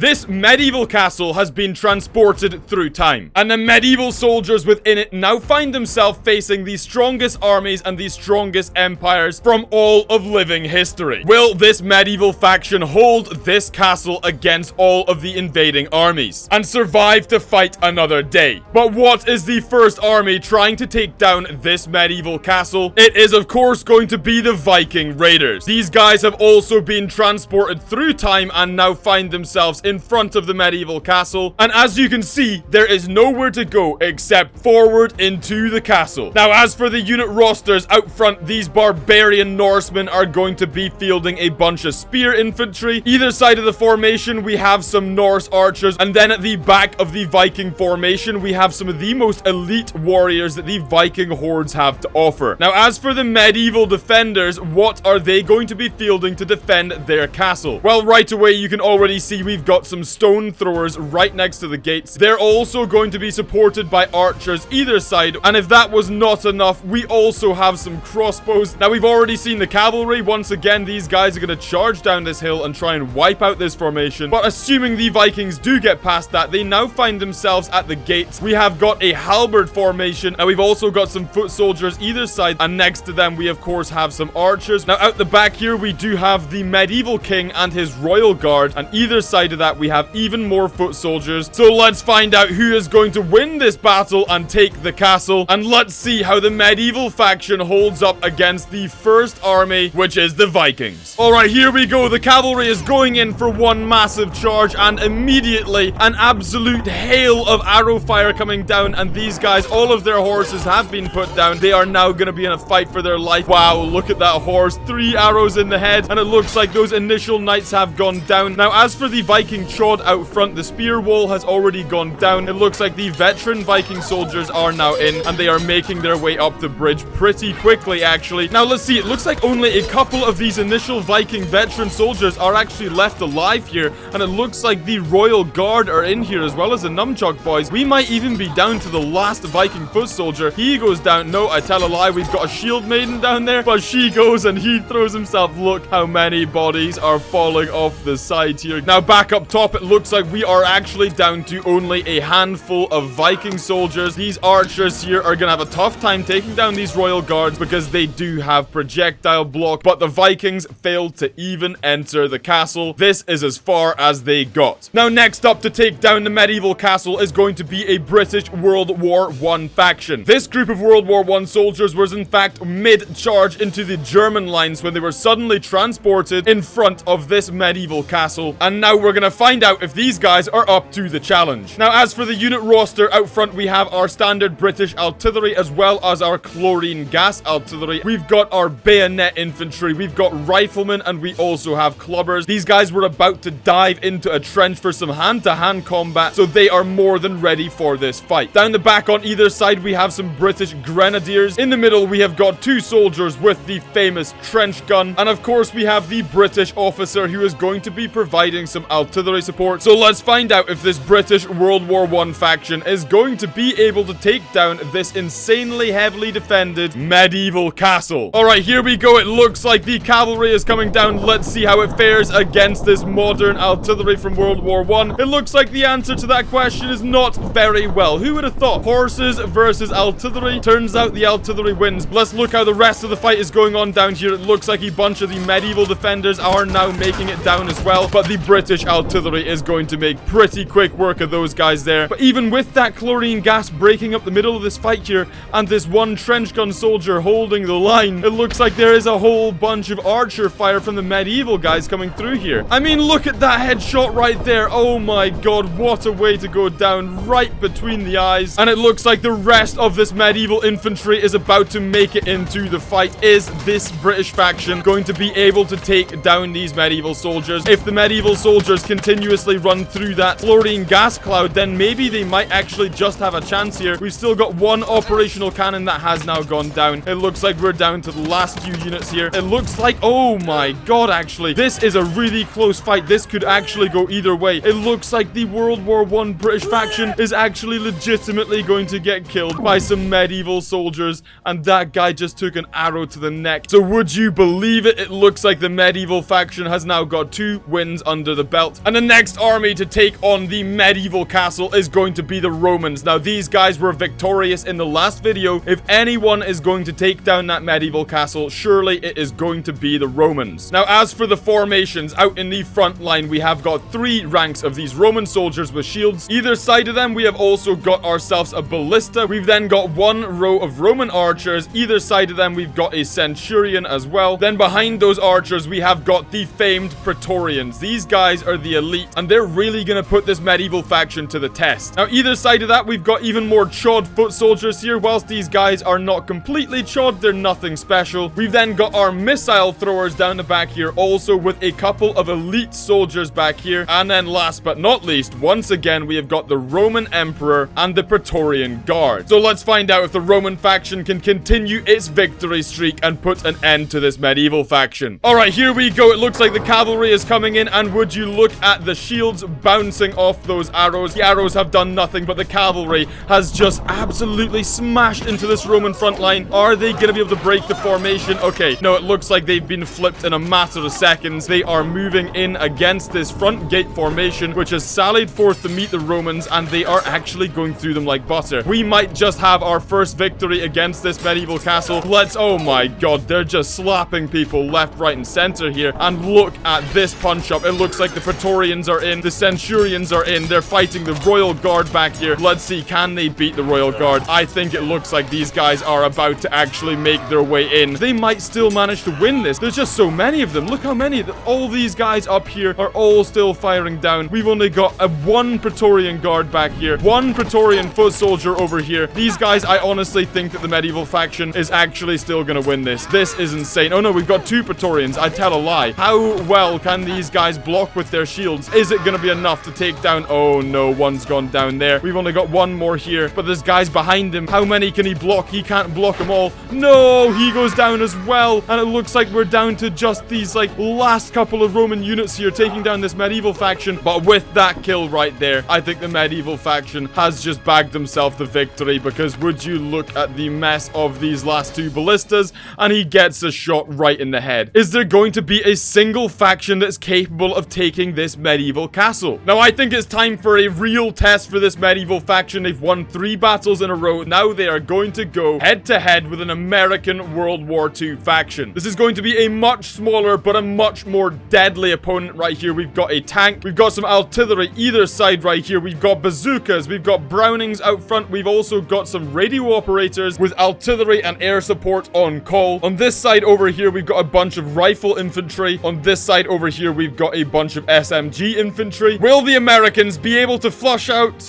This medieval castle has been transported through time, and the medieval soldiers within it now find themselves facing the strongest armies and the strongest empires from all of living history. Will this medieval faction hold this castle against all of the invading armies and survive to fight another day? But what is the first army trying to take down this medieval castle? It is of course going to be the Viking Raiders. These guys have also been transported through time and now find themselves in front of the medieval castle, and as you can see, there is nowhere to go except forward into the castle. Now, as for the unit rosters out front, these barbarian Norsemen are going to be fielding a bunch of spear infantry. Either side of the formation, we have some Norse archers, and then at the back of the Viking formation, we have some of the most elite warriors that the Viking hordes have to offer. Now, as for the medieval defenders, what are they going to be fielding to defend their castle? Well, right away, you can already see we've got some stone throwers right next to the gates. They're also going to be supported by archers either side, and if that was not enough, we also have some crossbows. Now, we've already seen the cavalry. Once again, these guys are going to charge down this hill and try and wipe out this formation, but assuming the Vikings do get past that, they now find themselves at the gates. We have got a halberd formation, and we've also got some foot soldiers either side, and next to them we of course have some archers. Now, out the back here, we do have the medieval king and his royal guard, and either side of that we have even more foot soldiers. So let's find out who is going to win this battle and take the castle, and let's see how the medieval faction holds up against the first army, which is the Vikings. Alright, here we go. The cavalry is going in for one massive charge, and immediately an absolute hail of arrow fire coming down, and these guys, all of their horses have been put down. They are now going to be in a fight for their life. Wow, look at that horse. 3 arrows in the head, and it looks like those initial knights have gone down. Now, as for the Viking chod out front, the spear wall has already gone down. It looks like the veteran Viking soldiers are now in, and they are making their way up the bridge pretty quickly, actually. Now, let's see. It looks like only a couple of these initial Viking veteran soldiers are actually left alive here, and it looks like the royal guard are in here as well as the Nunchuck boys. We might even be down to the last Viking foot soldier. He goes down. No, I tell a lie. We've got a shield maiden down there, but she goes and he throws himself. Look how many bodies are falling off the side here. Now, back up top, it looks like we are actually down to only a handful of Viking soldiers. These archers here are gonna have a tough time taking down these royal guards because they do have projectile block, but the Vikings failed to even enter the castle. This is as far as they got. Now, next up to take down the medieval castle is going to be a British World War I faction. This group of World War I soldiers was in fact mid-charge into the German lines when they were suddenly transported in front of this medieval castle, and now we're gonna find out if these guys are up to the challenge. Now, as for the unit roster out front, we have our standard British artillery as well as our chlorine gas artillery. We've got our bayonet infantry, we've got riflemen, and we also have clubbers. These guys were about to dive into a trench for some hand-to-hand combat, so they are more than ready for this fight. Down the back on either side, we have some British grenadiers. In the middle, we have got 2 soldiers with the famous trench gun, and of course, we have the British officer who is going to be providing some artillery support. So let's find out if this British World War I faction is going to be able to take down this insanely heavily defended medieval castle. Alright, here we go. It looks like the cavalry is coming down. Let's see how it fares against this modern artillery from World War I. It looks like the answer to that question is not very well. Who would have thought? Horses versus artillery. Turns out the artillery wins. Let's look how the rest of the fight is going on down here. It looks like a bunch of the medieval defenders are now making it down as well, but the British artillery is going to make pretty quick work of those guys there. But even with that chlorine gas breaking up the middle of this fight here, and this one trench gun soldier holding the line, it looks like there is a whole bunch of archer fire from the medieval guys coming through here. I mean, look at that headshot right there. Oh my god, what a way to go down, right between the eyes. And it looks like the rest of this medieval infantry is about to make it into the fight. Is this British faction going to be able to take down these medieval soldiers? If the medieval soldiers continuously run through that chlorine gas cloud, then maybe they might actually just have a chance here. We've still got one operational cannon that has now gone down. It looks like we're down to the last few units here. It looks like, oh my god, actually, this is a really close fight. This could actually go either way. It looks like the World War I British faction is actually legitimately going to get killed by some medieval soldiers, and that guy just took an arrow to the neck. So would you believe it? It looks like the medieval faction has now got 2 wins under the belt. And the next army to take on the medieval castle is going to be the Romans. Now, these guys were victorious in the last video. If anyone is going to take down that medieval castle, surely it is going to be the Romans. Now, as for the formations, out in the front line, we have got 3 ranks of these Roman soldiers with shields. Either side of them, we have also got ourselves a ballista. We've then got 1 row of Roman archers. Either side of them, we've got a centurion as well. Then behind those archers, we have got the famed Praetorians. These guys are the elite, and they're really gonna put this medieval faction to the test. Now, either side of that, we've got even more chod foot soldiers here. Whilst these guys are not completely chod, they're nothing special. We've then got our missile throwers down the back here, also with a couple of elite soldiers back here. And then last but not least, once again, we have got the Roman Emperor and the Praetorian Guard. So let's find out if the Roman faction can continue its victory streak and put an end to this medieval faction. Alright, here we go. It looks like the cavalry is coming in, and would you look at the shields bouncing off those arrows. The arrows have done nothing, but the cavalry has just absolutely smashed into this Roman front line. Are they going to be able to break the formation? Okay, no, it looks like they've been flipped in a matter of seconds. They are moving in against this front gate formation, which has sallied forth to meet the Romans, and they are actually going through them like butter. We might just have our first victory against this medieval castle. Oh my god, they're just slapping people left, right, and center here. And look at this punch-up. It looks like the Praetorians are in, the Centurions are in. They're fighting the Royal Guard back here. Let's see, can they beat the Royal Guard? I think it looks like these guys are about to actually make their way in. They might still manage to win this. There's just so many of them. Look how many. All these guys up here are all still firing down. We've only got one Praetorian Guard back here, 1 Praetorian foot soldier over here. These guys, I honestly think that the medieval faction is actually still gonna win this. This is insane. Oh no, we've got 2 Praetorians. I tell a lie. How well can these guys block with their shields? Is it gonna be enough to take down? Oh no, one's gone down there. We've only got 1 more here, but there's guys behind him. How many can he block? He can't block them all. No, he goes down as well. And it looks like we're down to just these like last couple of Roman units here taking down this medieval faction. But with that kill right there, I think the medieval faction has just bagged themselves the victory, because would you look at the mess of these last 2 ballistas, and he gets a shot right in the head. Is there going to be a single faction that's capable of taking this medieval castle? Now, I think it's time for a real test for this medieval faction. They've won 3 battles in a row. Now they are going to go head to head with an American World War II faction. This is going to be a much smaller but a much more deadly opponent right here. We've got a tank. We've got some artillery either side right here. We've got bazookas. We've got Brownings out front. We've also got some radio operators with artillery and air support on call. On this side over here, we've got a bunch of rifle infantry. On this side over here, we've got a bunch of SMG infantry. Will the Americans be able to flush out?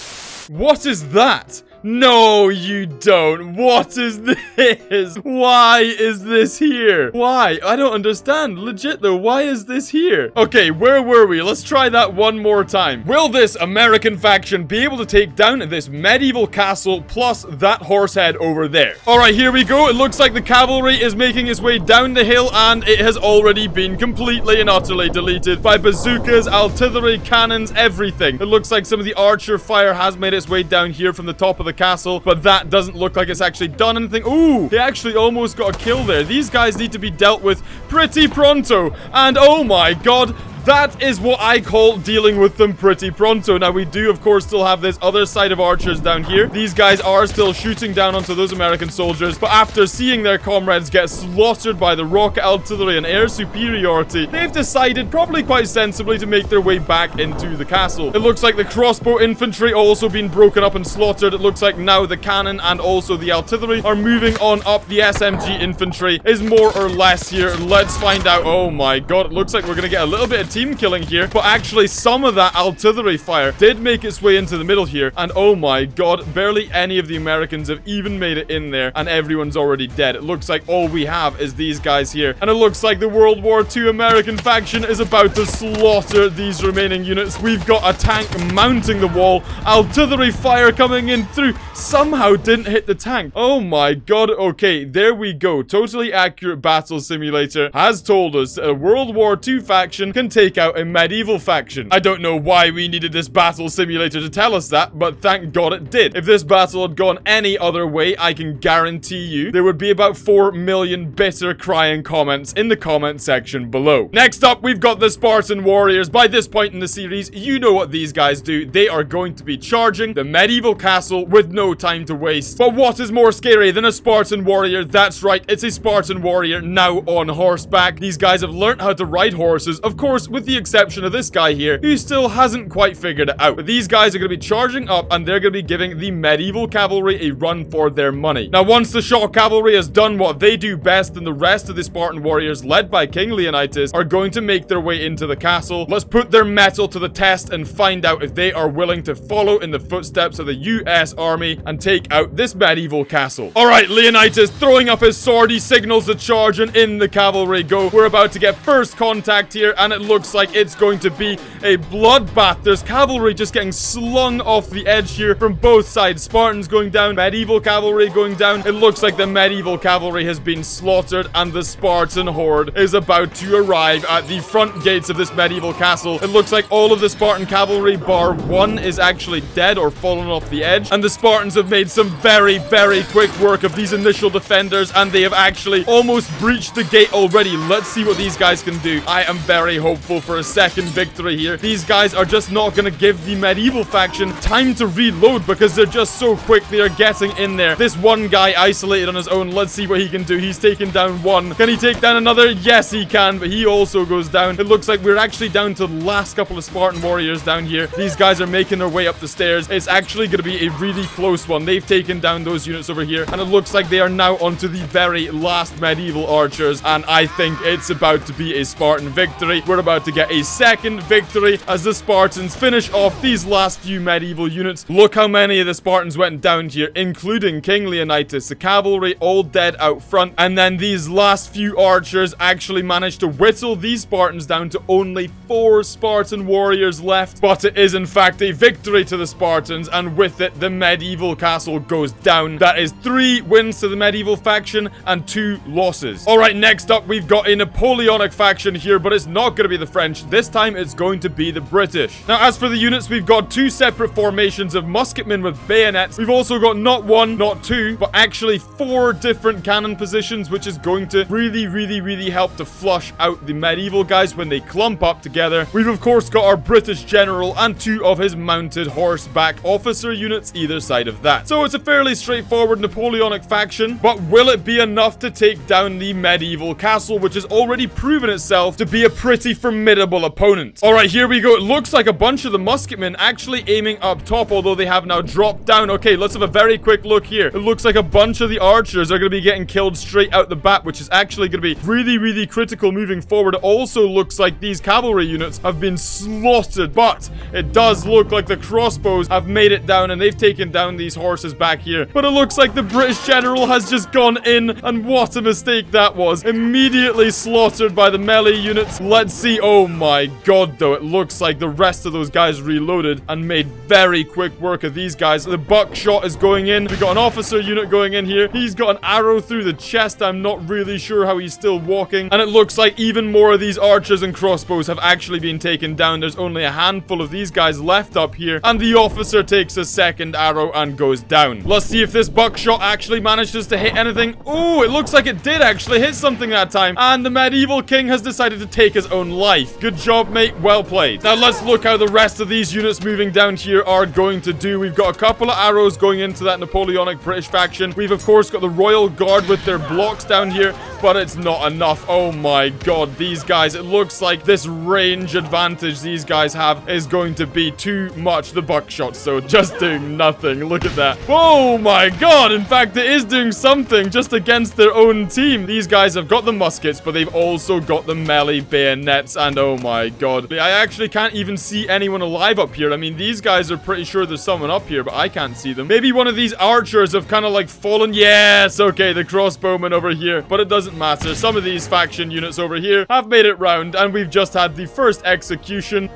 What is that? No, you don't. What is this? Why is this here? Why? I don't understand. Legit though, why is this here? Okay, where were we? Let's try that one more time. Will this American faction be able to take down this medieval castle plus that horse head over there? Alright, here we go. It looks like the cavalry is making its way down the hill, and it has already been completely and utterly deleted by bazookas, artillery, cannons, everything. It looks like some of the archer fire has made its way down here from the top of the castle, but that doesn't look like it's actually done anything. Ooh, they actually almost got a kill there. These guys need to be dealt with pretty pronto, and oh my god, that is what I call dealing with them pretty pronto. Now, we do, of course, still have this other side of archers down here. These guys are still shooting down onto those American soldiers, but after seeing their comrades get slaughtered by the rocket artillery and air superiority, they've decided, probably quite sensibly, to make their way back into the castle. It looks like the crossbow infantry also been broken up and slaughtered. It looks like now the cannon and also the artillery are moving on up. The SMG infantry is more or less here. Let's find out. Oh my god, it looks like we're gonna get a little bit of team killing here, but actually some of that artillery fire did make its way into the middle here, and oh my god, barely any of the Americans have even made it in there, and everyone's already dead. It looks like all we have is these guys here, and it looks like the World War II American faction is about to slaughter these remaining units. We've got a tank mounting the wall, artillery fire coming in through, somehow didn't hit the tank. Oh my god. Okay, there we go. Totally Accurate Battle Simulator has told us that a World War II faction can take take out a medieval faction. I don't know why we needed this battle simulator to tell us that, but thank God it did. If this battle had gone any other way, I can guarantee you there would be about 4 million bitter crying comments in the comment section below. Next up, we've got the Spartan Warriors. By this point in the series, you know what these guys do. They are going to be charging the medieval castle with no time to waste. But what is more scary than a Spartan Warrior? That's right, it's a Spartan Warrior now on horseback. These guys have learned how to ride horses, of course, with the exception of this guy here, who still hasn't quite figured it out. But these guys are going to be charging up, and they're going to be giving the medieval cavalry a run for their money. Now, once the shock cavalry has done what they do best, then the rest of the Spartan Warriors, led by King Leonidas, are going to make their way into the castle. Let's put their mettle to the test and find out if they are willing to follow in the footsteps of the US army and take out this medieval castle. Alright, Leonidas throwing up his sword, he signals the charge, and in the cavalry go. We're about to get first contact here, and it looks like it's going to be a bloodbath. There's cavalry just getting slung off the edge here from both sides. Spartans going down, medieval cavalry going down. It looks like the medieval cavalry has been slaughtered, and the Spartan horde is about to arrive at the front gates of this medieval castle. It looks like all of the Spartan cavalry bar one is actually dead or fallen off the edge, and the Spartans have made some very quick work of these initial defenders, and they have actually almost breached the gate already. Let's see what these guys can do. I am very hopeful for a second victory here. These guys are just not going to give the medieval faction time to reload because they're just so quick. They are getting in there. This one guy isolated on his own. Let's see what he can do. He's taken down one. Can he take down another? Yes, he can, but he also goes down. It looks like we're actually down to the last couple of Spartan warriors down here. These guys are making their way up the stairs. It's actually going to be a really close one. They've taken down those units over here, and it looks like they are now onto the very last medieval archers, and I think it's about to be a Spartan victory. We're about to get a second victory as the Spartans finish off these last few medieval units. Look how many of the Spartans went down here, including King Leonidas. The cavalry all dead out front, and then these last few archers actually managed to whittle these Spartans down to only 4 Spartan warriors left. But it is in fact a victory to the Spartans, and with it the medieval castle goes down. That is 3 wins to the medieval faction and 2 losses. Alright, next up we've got a Napoleonic faction here, but it's not going to be the French. This time it's going to be the British. Now, as for the units, we've got 2 separate formations of musketmen with bayonets. We've also got not 1, not 2, but actually 4 different cannon positions, which is going to really help to flush out the medieval guys when they clump up together. We've of course got our British general and 2 of his mounted horseback officer units either side of that. So it's a fairly straightforward Napoleonic faction, but will it be enough to take down the medieval castle, which has already proven itself to be a pretty formidable opponent? Alright, here we go. It looks like a bunch of the musketmen actually aiming up top, although they have now dropped down. Okay, let's have a very quick look here. It looks like a bunch of the archers are going to be getting killed straight out the bat, which is actually going to be really critical moving forward. It also looks like these cavalry units have been slaughtered, but it does look like the crossbows have made it down, and they've taken down these horses back here. But it looks like the British general has just gone in, and what a mistake that was. Immediately slaughtered by the melee units. Let's see. Oh my god, though. It looks like the rest of those guys reloaded and made very quick work of these guys. The buckshot is going in. We got an officer unit going in here. He's got an arrow through the chest. I'm not really sure how he's still walking. And it looks like even more of these archers and crossbows have actually been taken down. There's only a handful of these guys left up here, and the officer takes a second arrow and goes down. Let's see if this buckshot actually manages to hit anything. Oh, it looks like it did actually hit something that time, and the medieval king has decided to take his own life. Good job, mate. Well played. Now let's look how the rest of these units moving down here are going to do. We've got a couple of arrows going into that Napoleonic British faction. We've of course got the Royal Guard with their blocks down here, but it's not enough. Oh my god, these guys, it looks like this range advantage these guys have is going to be too much. The buckshot, so just doing nothing. Look at that. Oh my god, in fact it is doing something just against their own team. These guys have got the muskets, but they've also got the melee bayonets, and oh my god, I actually can't even see anyone alive up here. I mean, these guys are pretty sure there's someone up here, but I can't see them. Maybe one of these archers have kind of like fallen. Yes, okay, the crossbowman over here, but it doesn't matter. Some of these faction units over here have made it round, and we've just had the first execution.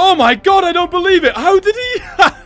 Oh my god, I don't believe it. How did he...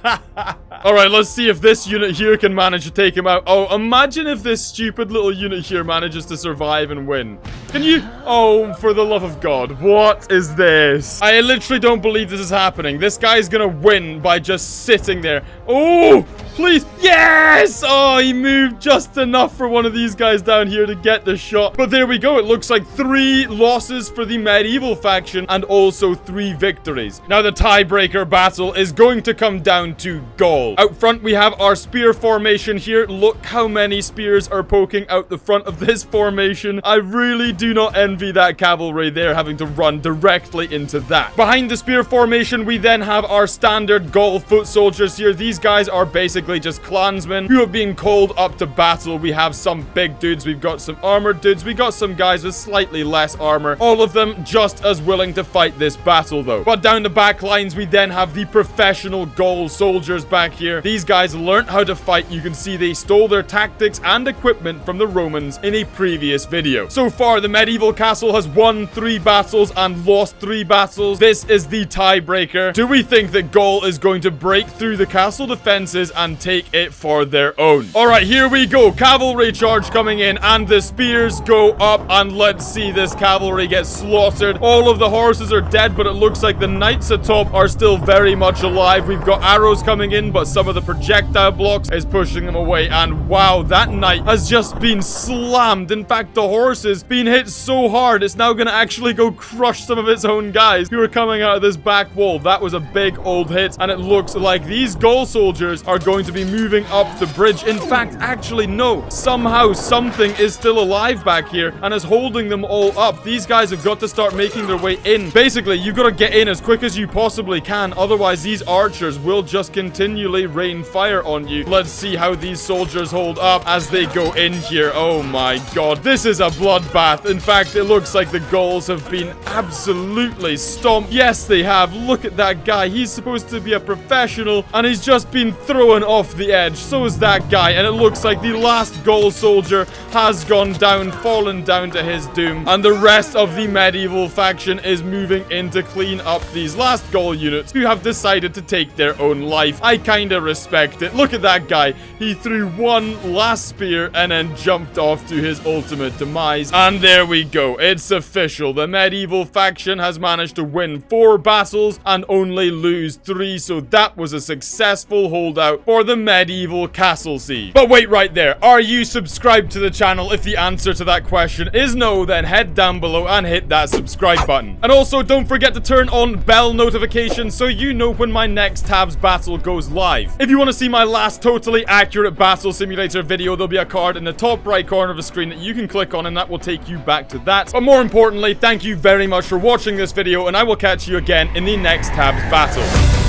Alright, let's see if this unit here can manage to take him out. Oh, imagine if this stupid little unit here manages to survive and win. Can you? Oh, for the love of God. What is this? I literally don't believe this is happening. This guy's gonna win by just sitting there. Oh, please. Yes! Oh, he moved just enough for one of these guys down here to get the shot. But there we go. It looks like 3 losses for the medieval faction and also 3 victories. Now, the tiebreaker battle is going to come down to Gaul. Out front, we have our spear formation here. Look how many spears are poking out the front of this formation. I really do not envy that cavalry there having to run directly into that. Behind the spear formation, we then have our standard Gaul foot soldiers here. These guys are basically just clansmen who have been called up to battle. We have some big dudes. We've got some armored dudes. We got some guys with slightly less armor. All of them just as willing to fight this battle, though. But down the back lines, we then have the professional Gaul soldiers back here. These guys learned how to fight. You can see they stole their tactics and equipment from the Romans in a previous video. So far, the medieval castle has won 3 battles and lost 3 battles. This is the tiebreaker. Do we think that Gaul is going to break through the castle defenses and take it for their own? All right, here we go. Cavalry charge coming in, and the spears go up, and let's see this cavalry get slaughtered. All of the horses are dead, but it looks like the knights atop are still very much alive. We've got arrows coming in, but some of the projectile blocks is pushing them away, and wow, that knight has just been slammed. In fact, the horse is being hit so hard, it's now going to actually go crush some of its own guys who are coming out of this back wall. That was a big old hit, and it looks like these Gaul soldiers are going to be moving up the bridge. In fact, actually, no. Somehow, something is still alive back here and is holding them all up. These guys have got to start making their way in. Basically, you've got to get in as quick as you possibly can. Otherwise, these archers will just continually rain fire on you. Let's see how these soldiers hold up as they go in here. Oh my God. This is a bloodbath. In fact, it looks like the Gauls have been absolutely stomped. Yes, they have. Look at that guy. He's supposed to be a professional, and he's just been thrown off the edge. So is that guy, and it looks like the last Gaul soldier has gone down, fallen down to his doom, and the rest of the medieval faction is moving in to clean up these last Gaul units who have decided to take their own life. I kinda respect it. Look at that guy. He threw one last spear and then jumped off to his ultimate demise. And there we go. It's official. The medieval faction has managed to win 4 battles and only lose 3, so that was a successful holdout for the medieval castle siege. But wait right there. Are you subscribed to the channel? If the answer to that question is no, then head down below and hit that subscribe button. And also, don't forget to turn on bell notifications so you know when my next tabs battle goes live. If you want to see my last totally accurate battle simulator video, there'll be a card in the top right corner of the screen that you can click on, and that will take you back to that. But more importantly, thank you very much for watching this video, and I will catch you again in the next tabs battle.